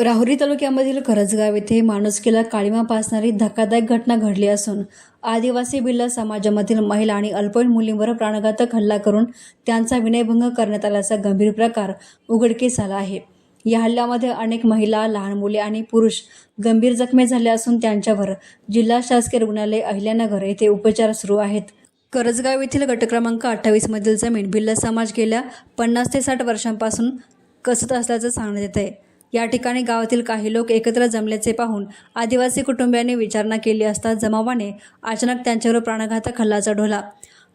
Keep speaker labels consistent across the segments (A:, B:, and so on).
A: राहुरी तालुक्यामधील करंजगाव येथे माणुसकीला काळिमा फासणारी धक्कादायक घटना घडली असून आदिवासी भिल्ल समाजामधील महिला आणि अल्पवयीन मुलींवर प्राणघातक हल्ला करून त्यांचा विनयभंग करण्यात आल्याचा गंभीर प्रकार उघडकीस आला आहे। या हल्ल्यामध्ये अनेक महिला, लहान मुले आणि पुरुष गंभीर जखमी झाले असून त्यांच्यावर जिल्हा शासकीय रुग्णालय अहिल्यानगर येथे उपचार सुरू आहेत। करंजगाव येथील गट क्रमांक 28 मधील जमीन भिल्ल समाज गेल्या 50 ते 60 वर्षांपासून कसत असल्याचं सांगण्यात येत आहे। या ठिकाणी गावातील काही लोक एकत्र जमल्याचे पाहून आदिवासी कुटुंबियांनी विचारणा केली असता जमावाने अचानक त्यांच्यावर प्राणघातक हल्ला चढवला।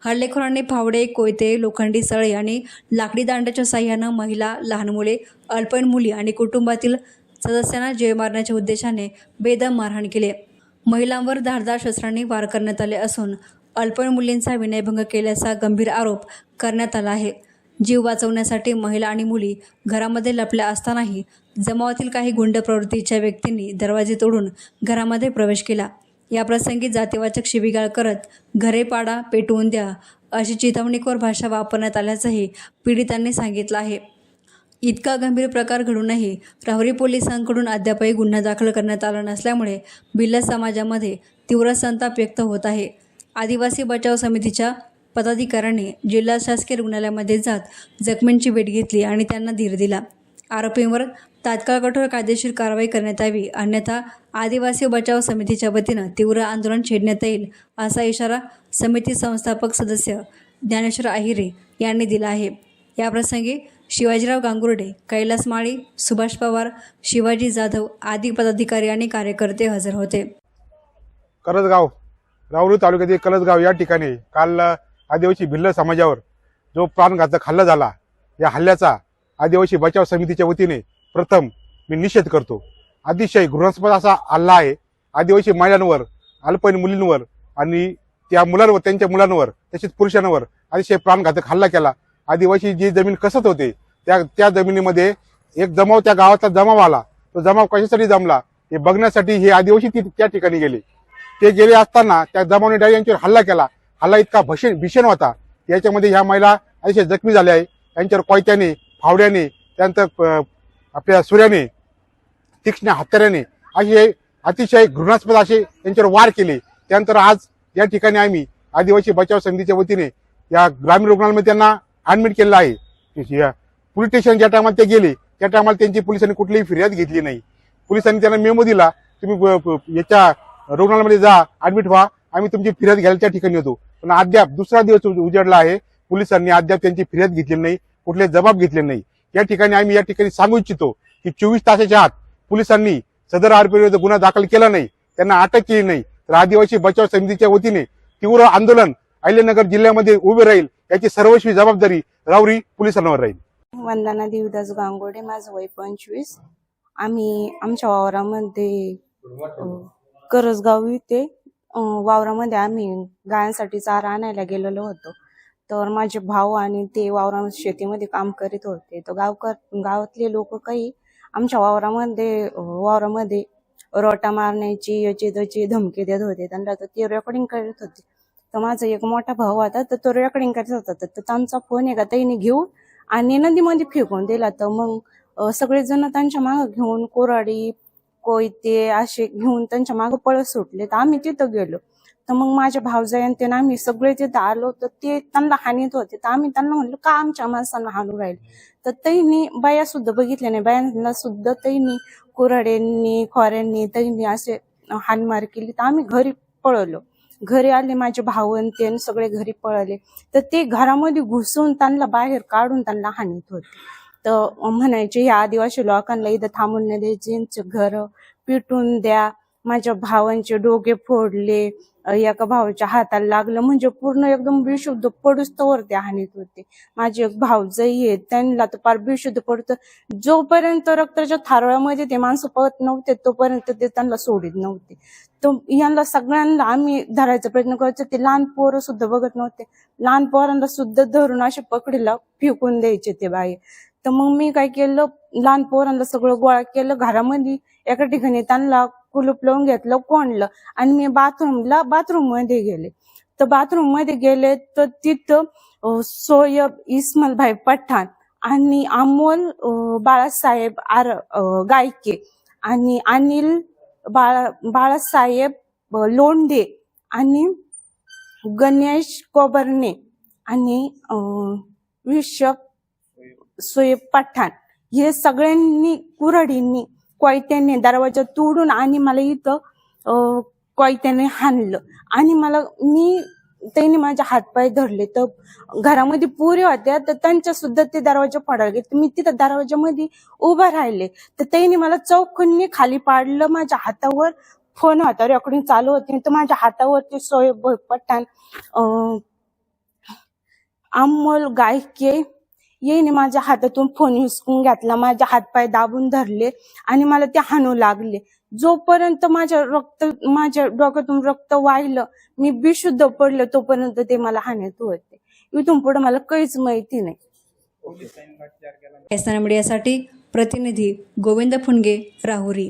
A: हल्लेखोरांनी फावडे, कोयते, लोखंडी सळे आणि लाकडी दांड्याच्या साह्यानं महिला, लहान मुले, अल्पवयीन मुली आणि कुटुंबातील सदस्यांना जीव मारण्याच्या उद्देशाने बेदम मारहाण केली। महिलांवर धारदार शस्त्रांनी वार करण्यात आले असून अल्पवयीन मुलींचा विनयभंग केल्याचा गंभीर आरोप करण्यात आला आहे। जीव वाचवण्यासाठी महिला आणि मुली घरामध्ये लपल्या असतानाही जमावातील काही गुंड प्रवृत्तीच्या व्यक्तींनी दरवाजे तोडून घरामध्ये प्रवेश केला। या प्रसंगी जातीवाचक शिवीगाळ करत घरे पाडा, पेटवून द्या अशी चिथावणीखोर भाषा वापरण्यात आल्याचंही पीडितांनी सांगितलं आहे। इतका गंभीर प्रकार घडूनही राहुरी पोलिसांकडून अद्यापही गुन्हा दाखल करण्यात आला नसल्यामुळे भिल्ल समाजामध्ये तीव्र संताप व्यक्त होत आहे। आदिवासी बचाव समितीच्या पदाधिकाऱ्यांनी जिल्हा शासकीय रुग्णालयामध्ये जात जखमींची भेट घेतली आणि त्यांना धीर दिला। आरोपींवर तात्काळ कठोर कायदेशीर कारवाई करण्यात यावी, अन्यथा आदिवासी बचाव समितीच्या वतीनं तीव्र आंदोलन छेडण्यात येईल असा इशारा समिती संस्थापक सदस्य ज्ञानेश्वर आहिरे यांनी दिला आहे। याप्रसंगी शिवाजीराव गांगुर्डे, कैलास माळी, सुभाष पवार, शिवाजी जाधव आदी पदाधिकारी आणि कार्यकर्ते हजर होते।
B: करंजगाव, राहुरी तालुक्यातील करंजगाव या ठिकाणी काल आदिवासी भिल्ल समाजावर जो प्राणघातक हल्ला झाला, या हल्ल्याचा आदिवासी बचाव समितीच्या वतीने प्रथम मी निषेध करतो। अतिशय घृणास्पद असा हल्ला आहे। आदिवासी महिलांवर, अल्पवयीन मुलींवर आणि त्या मुलांवर, त्यांच्या मुलांवर तसेच पुरुषांवर अतिशय प्राणघातक हल्ला केला। आदिवासी जी जमीन कसत होते त्या जमिनीमध्ये एक जमाव, त्या गावाचा जमाव आला। तो जमाव कशासाठी जमला हे बघण्यासाठी हे आदिवासी त्या ठिकाणी गेले। ते गेले असताना त्या जमावाने डायरेक्ट यांच्यावर हल्ला केला। हल्ला इतका भीषण होता, याच्यामध्ये ह्या महिला अतिशय जखमी झाल्या आहे। यांच्यावर कोयत्याने, फावड्याने, त्यानंतर आपल्या सुऱ्याने, तीक्ष्ण हत्याराने असे अतिशय घृणास्पद असे यांच्यावर वार केले। त्यानंतर आज या ठिकाणी आम्ही आदिवासी बचाव समितीच्या वतीने या ग्रामीण रुग्णालयामध्ये त्यांना ऍडमिट केलेलं आहे। पोलीस स्टेशन ज्या टायमाला ते गेले त्या टायमाला त्यांची पोलिसांनी कुठलीही फिर्याद घेतली नाही। पोलिसांनी त्यांना मेमो दिला, तुम्ही याच्या रुग्णालयामध्ये जा, ऍडमिट व्हा, आम्ही तुमची फिर्याद घ्यायला त्या ठिकाणी होतो। पण अद्याप दुसरा दिवस उजाडला आहे, पोलिसांनी अद्याप त्यांची फिर्याद घेतली नाही, कुठले जबाब घेतले नाही। या ठिकाणी आम्ही या ठिकाणी सांगू इच्छितो की 24 तासाच्या आत पोलिसांनी सदर आरोपीविरुद्ध गुन्हा दाखल केला नाही, त्यांना अटक केली नाही, तर आदिवासी बचाव समितीच्या वतीने तीव्र आंदोलन अहिल्यानगर जिल्ह्यामध्ये उभे राहील। याची सर्वस्वी जबाबदारी राहुरी पोलिसांवर राहील।
C: वंदना देवदास गांगोडे, माझं वय 25। आम्ही आमच्या वावरामध्ये करंजगाव इथे वावरामध्ये आम्ही गायांसाठी चारा आणायला गेलेलो होतो। तर माझे भाऊ आणि ते शेतीमध्ये काम करीत होते। तर गावातले लोक काही आमच्या वावरामध्ये रोटा मारण्याची याची त्याची धमकी देत होते त्यांना। तर ते रेकॉर्डिंग करत होते। तर माझा एक मोठा भाऊ होता, तर तो रेकॉर्डिंग करत होता। तर त्यांचा फोन एका ताईने घेऊन आणि नदीमध्ये फेकून दिला। तर मग सगळेजण त्यांच्या मागं घेऊन कोराडी, कोयते असे घेऊन त्यांच्या मागं पळत सुटले। तर आम्ही तिथं गेलो। तर मग माझ्या भावजाईन आम्ही सगळे तिथं आलो। तर ते त्यांना हानीत होते। तर आम्ही त्यांना म्हणलो, का आमच्या माणसांना हाणू राहिले? तर त्यांनी बाया सुद्धा बघितल्या नाही, बायांना सुद्धा त्यांनी कुऱ्हाड्यांनी, खोऱ्यांनी त्यांनी असे हाणमार केली। तर आम्ही घरी पळलो। घरी आले, माझे भाऊ ते सगळे घरी पळाले। तर ते घरामध्ये घुसून त्यांना बाहेर काढून त्यांना हानीत होते। तर म्हणायचे या आदिवासी लोकांना इथं थांबून नाही द्यायचे, यांचं घर पिटून द्या। माझ्या भावांचे डोके फोडले, एका भावाच्या हाताला लागलं, म्हणजे पूर्ण एकदम बेशुद्ध पडूस तोवर ते हानीत होते। माझे एक भाऊजाई आहेत, त्यांना तर फार बेशुद्ध पडतं। जोपर्यंत रक्ताच्या थारोळ्यामध्ये ते माणसं पळत नव्हते तोपर्यंत ते त्यांना सोडित नव्हते। तर यांना सगळ्यांना आम्ही धरायचा प्रयत्न करायचो। ते लहान पोरं सुद्धा बघत नव्हते, लहान पोरांना सुद्धा धरून असे पकडीला फेकून द्यायचे ते बाई। तर मग मी काय केलं, लहान पोरांना सगळं गोळा केलं घरामध्ये, एका ठिकाणी त्यांना कुलूप लावून घेतलं, कोंडलं आणि मी बाथरूम मध्ये गेले। तर बाथरूम मध्ये गेले तर तिथं सोयब इस्माईल भाई पठाण आणि अमोल बाळासाहेब गायके आणि अनिल बाळासाहेब लोंढे आणि गणेश कोबरणे आणि विशप सोयब पठाण हे सगळ्यांनी कुऱ्हाडींनी कोयत्याने दरवाजा तोडून आणि मला इथं कोयत्याने हाणलं आणि त्यांनी माझे हातपाय धरले. तर घरामध्ये पुरे होत्या तर त्यांच्या सुद्धा ते दरवाजा फोडायला गेले. तर मी तिथं दरवाजामध्ये उभं राहिले तर त्यांनी मला चौकनी खाली पाडलं. माझ्या हातावर फोन होता, रेकॉर्डिंग चालू होती, तर माझ्या हातावरती सोयब पठाण अमोल गायके येईने माझ्या हातातून फोन हिसकून घातला, माझे हातपाय दाबून धरले आणि मला ते हाणू लागले. जोपर्यंत माझ्या डोक्यातून रक्त वाहिलं, मी बेशुद्ध पडलं, तोपर्यंत ते मला हाणत होते. इथून पुढे मला काहीच माहिती नाही.
A: एसएन मीडियासाठी प्रतिनिधी गोविंद फुंडगे, राहुरी.